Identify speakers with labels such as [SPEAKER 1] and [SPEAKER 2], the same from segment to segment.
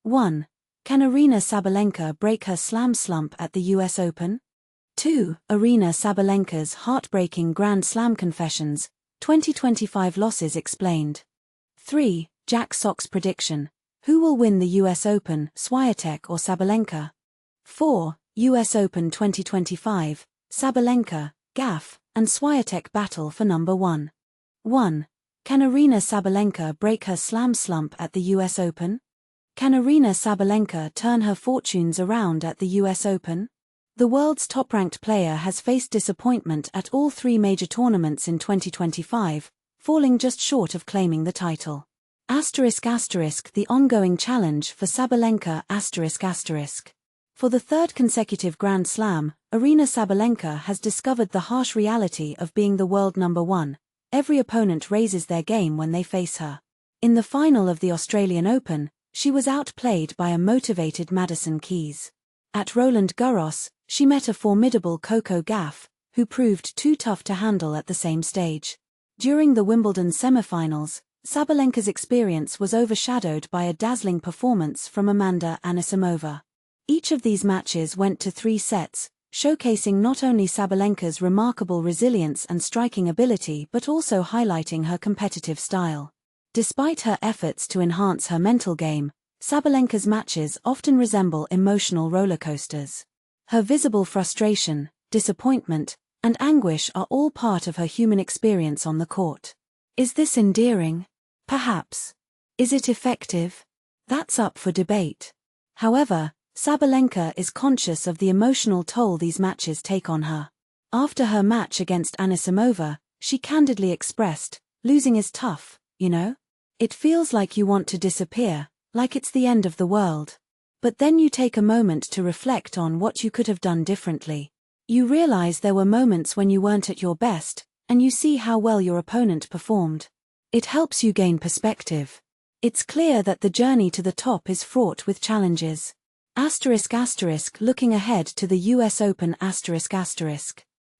[SPEAKER 1] 1. Can Aryna Sabalenka break her slam slump at the US Open? 2. Aryna Sabalenka's heartbreaking Grand Slam confessions, 2025 losses explained. 3. Jack Sock's prediction. Who will win the US Open, Swiatek or Sabalenka? 4. US Open 2025, Sabalenka, Gauff, and Swiatek battle for number 1. 1. Can Aryna Sabalenka break her slam slump at the US Open? Can Aryna Sabalenka turn her fortunes around at the US Open? The world's top-ranked player has faced disappointment at all three major tournaments in 2025, falling just short of claiming the title. The ongoing challenge for Sabalenka ***. For the third consecutive Grand Slam, Aryna Sabalenka has discovered the harsh reality of being the world number 1. Every opponent raises their game when they face her. In the final of the Australian Open, she was outplayed by a motivated Madison Keys. At Roland Garros, she met a formidable Gauff, who proved too tough to handle at the same stage. During the Wimbledon semifinals, Sabalenka's experience was overshadowed by a dazzling performance from Amanda Anisimova. Each of these matches went to 3 sets, showcasing not only Sabalenka's remarkable resilience and striking ability but also highlighting her competitive style. Despite her efforts to enhance her mental game, Sabalenka's matches often resemble emotional rollercoasters. Her visible frustration, disappointment, and anguish are all part of her human experience on the court. Is this endearing? Perhaps. Is it effective? That's up for debate. However, Sabalenka is conscious of the emotional toll these matches take on her. After her match against Anisimova, she candidly expressed, "Losing is tough, you know? It feels like you want to disappear, like it's the end of the world. But then you take a moment to reflect on what you could have done differently. You realize there were moments when you weren't at your best, and you see how well your opponent performed. It helps you gain perspective. It's clear that the journey to the top is fraught with challenges. Looking ahead to the US Open ***.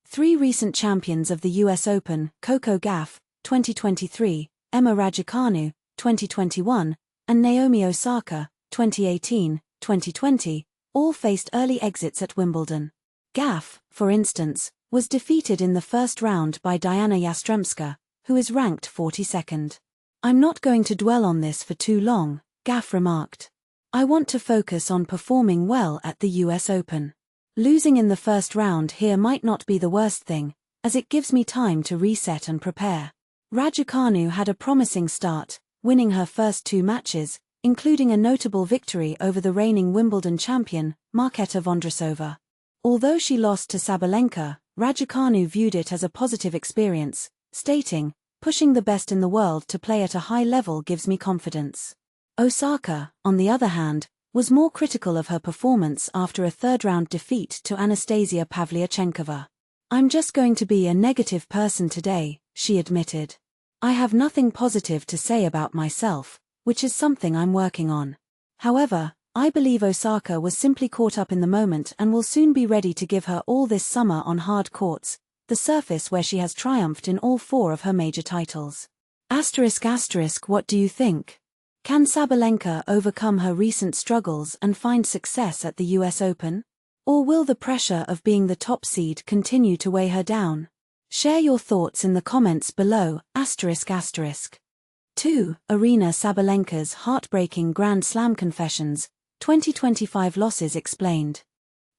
[SPEAKER 1] 3 recent champions of the US Open, Coco Gauff, 2023, Emma Raducanu, 2021, and Naomi Osaka, 2018, 2020, all faced early exits at Wimbledon. Gauff, for instance, was defeated in the first round by Diana Yastremska, who is ranked 42nd. "I'm not going to dwell on this for too long," Gauff remarked. "I want to focus on performing well at the US Open. Losing in the first round here might not be the worst thing, as it gives me time to reset and prepare." Raducanu had a promising start, winning her first 2 matches, including a notable victory over the reigning Wimbledon champion, Marketa Vondrousova. Although she lost to Sabalenka, Raducanu viewed it as a positive experience, stating, "Pushing the best in the world to play at a high level gives me confidence." Osaka, on the other hand, was more critical of her performance after a third-round defeat to Anastasia Pavlyuchenkova. "I'm just going to be a negative person today," she admitted. "I have nothing positive to say about myself, which is something I'm working on." However, I believe Osaka was simply caught up in the moment and will soon be ready to give her all this summer on hard courts, the surface where she has triumphed in all 4 of her major titles. What do you think? Can Sabalenka overcome her recent struggles and find success at the US Open? Or will the pressure of being the top seed continue to weigh her down? Share your thoughts in the comments below. 2. Aryna Sabalenka's heartbreaking Grand Slam confessions, 2025 losses explained.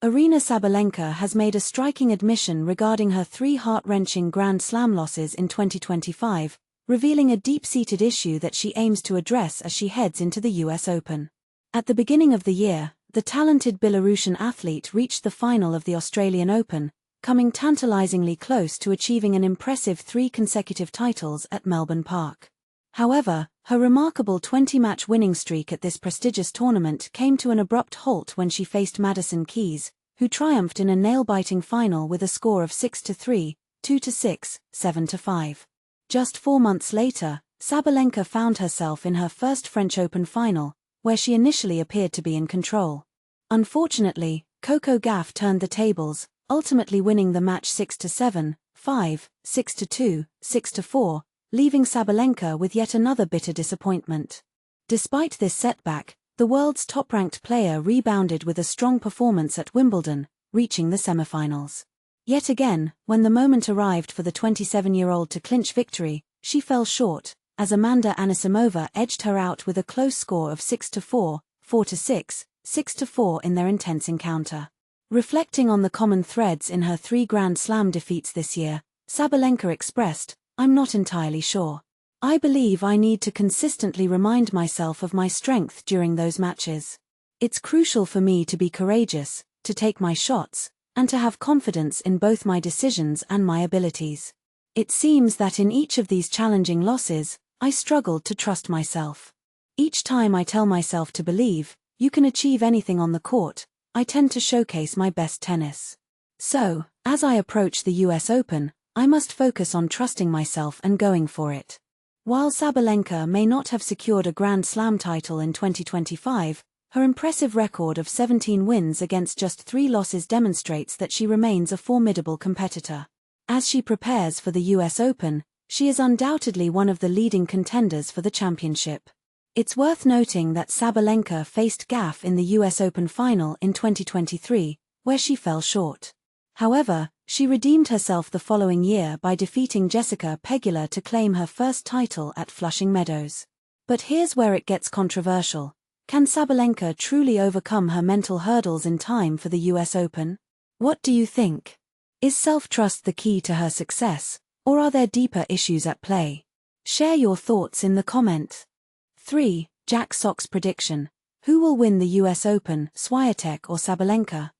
[SPEAKER 1] Aryna Sabalenka has made a striking admission regarding her 3 heart-wrenching Grand Slam losses in 2025, revealing a deep-seated issue that she aims to address as she heads into the US Open. At the beginning of the year, the talented Belarusian athlete reached the final of the Australian Open, coming tantalizingly close to achieving an impressive 3 consecutive titles at Melbourne Park. However, her remarkable 20-match winning streak at this prestigious tournament came to an abrupt halt when she faced Madison Keys, who triumphed in a nail-biting final with a score of 6-3, 2-6, 7-5. Just 4 months later, Sabalenka found herself in her first French Open final, where she initially appeared to be in control. Unfortunately, Coco Gauff turned the tables, ultimately winning the match 6-7, 5, 6-2, 6-4, leaving Sabalenka with yet another bitter disappointment. Despite this setback, The world's top-ranked player rebounded with a strong performance at Wimbledon, reaching the semifinals. Yet again, when the moment arrived for the 27-year-old to clinch victory, she fell short, as Amanda Anisimova edged her out with a close score of 6-4, 4-6, 6-4 in their intense encounter. Reflecting on the common threads in her 3 Grand Slam defeats this year, Sabalenka expressed, "I'm not entirely sure. I believe I need to consistently remind myself of my strength during those matches. It's crucial for me to be courageous, to take my shots, and to have confidence in both my decisions and my abilities. It seems that in each of these challenging losses, I struggled to trust myself. Each time I tell myself to believe, you can achieve anything on the court, I tend to showcase my best tennis. So, as I approach the US Open, I must focus on trusting myself and going for it." While Sabalenka may not have secured a Grand Slam title in 2025, her impressive record of 17 wins against just 3 losses demonstrates that she remains a formidable competitor. As she prepares for the US Open, she is undoubtedly one of the leading contenders for the championship. It's worth noting that Sabalenka faced Gauff in the US Open final in 2023, where she fell short. However, she redeemed herself the following year by defeating Jessica Pegula to claim her first title at Flushing Meadows. But here's where it gets controversial. Can Sabalenka truly overcome her mental hurdles in time for the US Open? What do you think? Is self-trust the key to her success, or are there deeper issues at play? Share your thoughts in the comment. 3. Jack Sock's prediction. Who will win the US Open, Swiatek or Sabalenka?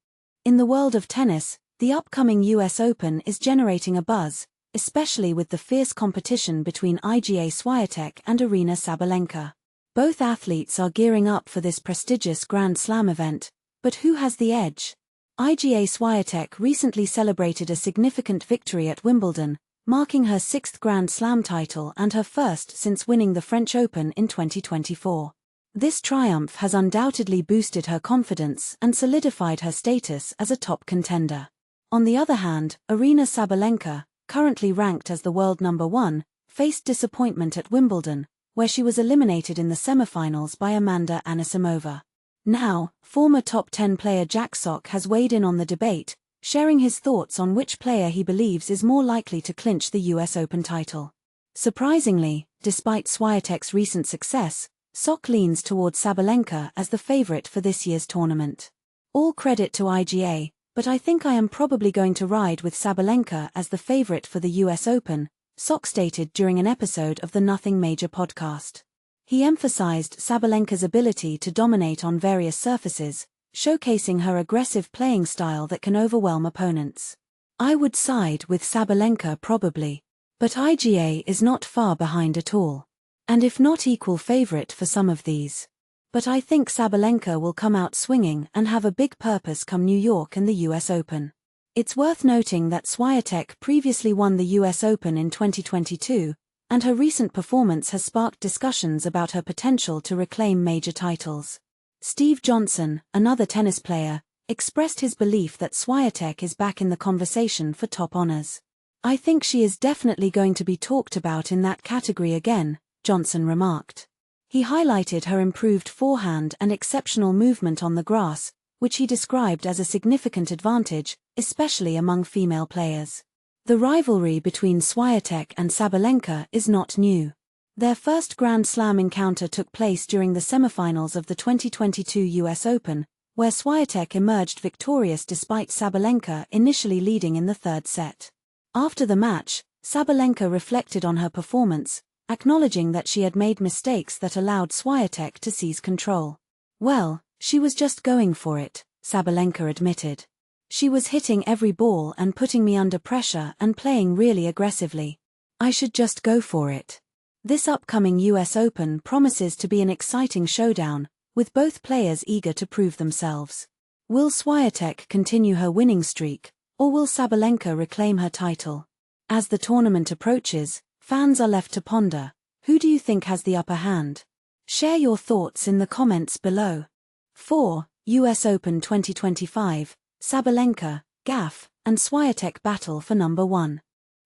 [SPEAKER 1] In the world of tennis, the upcoming US Open is generating a buzz, especially with the fierce competition between Iga Swiatek and Aryna Sabalenka. Both athletes are gearing up for this prestigious Grand Slam event, but who has the edge? Iga Swiatek recently celebrated a significant victory at Wimbledon, marking her 6th Grand Slam title and her first since winning the French Open in 2024. This triumph has undoubtedly boosted her confidence and solidified her status as a top contender. On the other hand, Aryna Sabalenka, currently ranked as the world number 1, faced disappointment at Wimbledon, where she was eliminated in the semifinals by Amanda Anisimova. Now, former top 10 player Jack Sock has weighed in on the debate, sharing his thoughts on which player he believes is more likely to clinch the US Open title. Surprisingly, despite Swiatek's recent success, Sock leans towards Sabalenka as the favorite for this year's tournament. All credit to IGA, but I think I am probably going to ride with Sabalenka as the favorite for the US Open, Sock stated during an episode of the Nothing Major podcast. He emphasized Sabalenka's ability to dominate on various surfaces, showcasing her aggressive playing style that can overwhelm opponents. I would side with Sabalenka probably, but IGA is not far behind at all. And if not equal favorite for some of these. But I think Sabalenka will come out swinging and have a big purpose come New York and the US Open. It's worth noting that Swiatek previously won the US Open in 2022, and her recent performance has sparked discussions about her potential to reclaim major titles. Steve Johnson, another tennis player, expressed his belief that Swiatek is back in the conversation for top honors. "I think she is definitely going to be talked about in that category again," Johnson remarked. He highlighted her improved forehand and exceptional movement on the grass, which he described as a significant advantage, especially among female players. The rivalry between Swiatek and Sabalenka is not new. Their first Grand Slam encounter took place during the semifinals of the 2022 US Open, where Swiatek emerged victorious despite Sabalenka initially leading in the 3rd set. After the match, Sabalenka reflected on her performance, acknowledging that she had made mistakes that allowed Swiatek to seize control. "Well, she was just going for it," Sabalenka admitted. "She was hitting every ball and putting me under pressure and playing really aggressively. I should just go for it." This upcoming US Open promises to be an exciting showdown, with both players eager to prove themselves. Will Swiatek continue her winning streak, or will Sabalenka reclaim her title? As the tournament approaches, fans are left to ponder. Who do you think has the upper hand? Share your thoughts in the comments below. 4. US Open 2025, Sabalenka, Gauff, and Swiatek battle for number 1.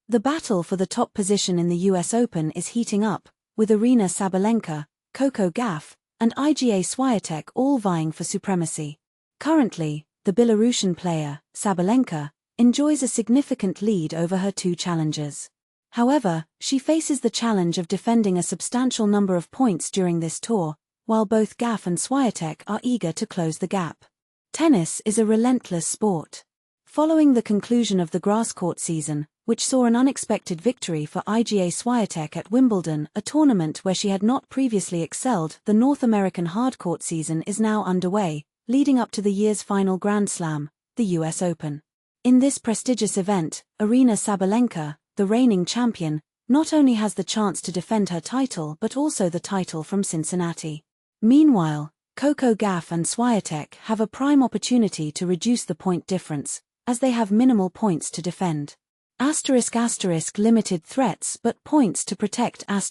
[SPEAKER 1] The battle for the top position in the US Open is heating up, with Aryna Sabalenka, Coco Gauff, and IGA Swiatek all vying for supremacy. Currently, the Belarusian player, Sabalenka, enjoys a significant lead over her two challengers. However, she faces the challenge of defending a substantial number of points during this tour, while both Gauff and Swiatek are eager to close the gap. Tennis is a relentless sport. Following the conclusion of the grass court season, which saw an unexpected victory for IGA Swiatek at Wimbledon, a tournament where she had not previously excelled, the North American hardcourt season is now underway, leading up to the year's final Grand Slam, the US Open. In this prestigious event, Aryna Sabalenka, the reigning champion, not only has the chance to defend her title but also the title from Cincinnati. Meanwhile, Gauff and Swiatek have a prime opportunity to reduce the point difference, as they have minimal points to defend. *** limited threats but points to protect ***. As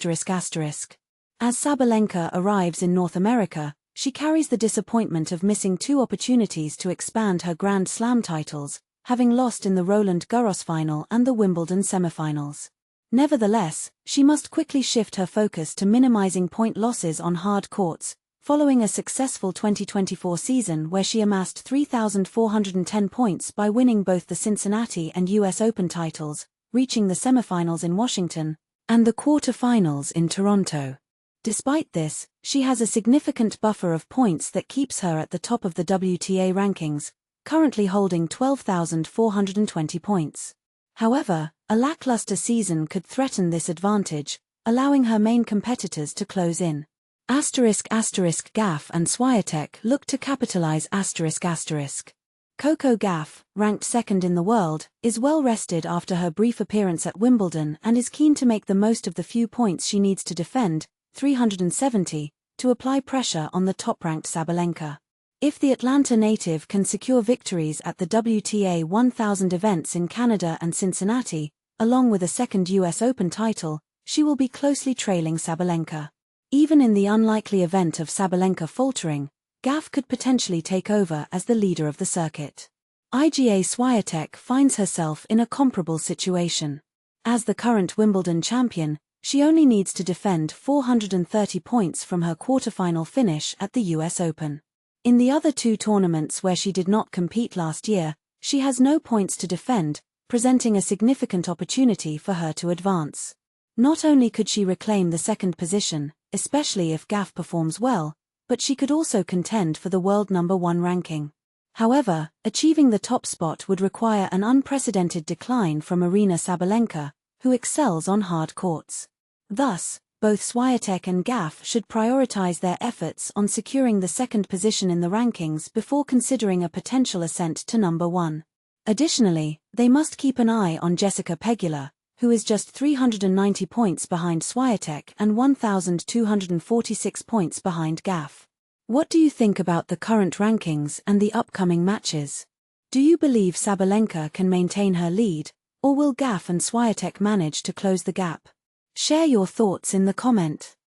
[SPEAKER 1] Sabalenka arrives in North America, she carries the disappointment of missing two opportunities to expand her Grand Slam titles, having lost in the Roland Garros final and the Wimbledon semifinals. Nevertheless, she must quickly shift her focus to minimizing point losses on hard courts, following a successful 2024 season where she amassed 3,410 points by winning both the Cincinnati and US Open titles, reaching the semifinals in Washington, and the quarter-finals in Toronto. Despite this, she has a significant buffer of points that keeps her at the top of the WTA rankings, currently holding 12,420 points. However, a lackluster season could threaten this advantage, allowing her main competitors to close in. **** Gauff and Swiatek look to capitalize ***. Coco Gauff, ranked second in the world, is well rested after her brief appearance at Wimbledon and is keen to make the most of the few points she needs to defend, 370, to apply pressure on the top-ranked Sabalenka. If the Atlanta native can secure victories at the WTA 1000 events in Canada and Cincinnati, along with a second US Open title, she will be closely trailing Sabalenka. Even in the unlikely event of Sabalenka faltering, Gauff could potentially take over as the leader of the circuit. IGA Swiatek finds herself in a comparable situation. As the current Wimbledon champion, she only needs to defend 430 points from her quarterfinal finish at the US Open. In the other two tournaments where she did not compete last year, she has no points to defend, presenting a significant opportunity for her to advance. Not only could she reclaim the second position, especially if Gauff performs well, but she could also contend for the world #1 ranking. However, achieving the top spot would require an unprecedented decline from Aryna Sabalenka, who excels on hard courts. Thus, both Swiatek and Gauff should prioritize their efforts on securing the second position in the rankings before considering a potential ascent to #1. Additionally, they must keep an eye on Jessica Pegula, who is just 390 points behind Swiatek and 1,246 points behind Gauff. What do you think about the current rankings and the upcoming matches? Do you believe Sabalenka can maintain her lead, or will Gauff and Swiatek manage to close the gap? Share your thoughts in the comment.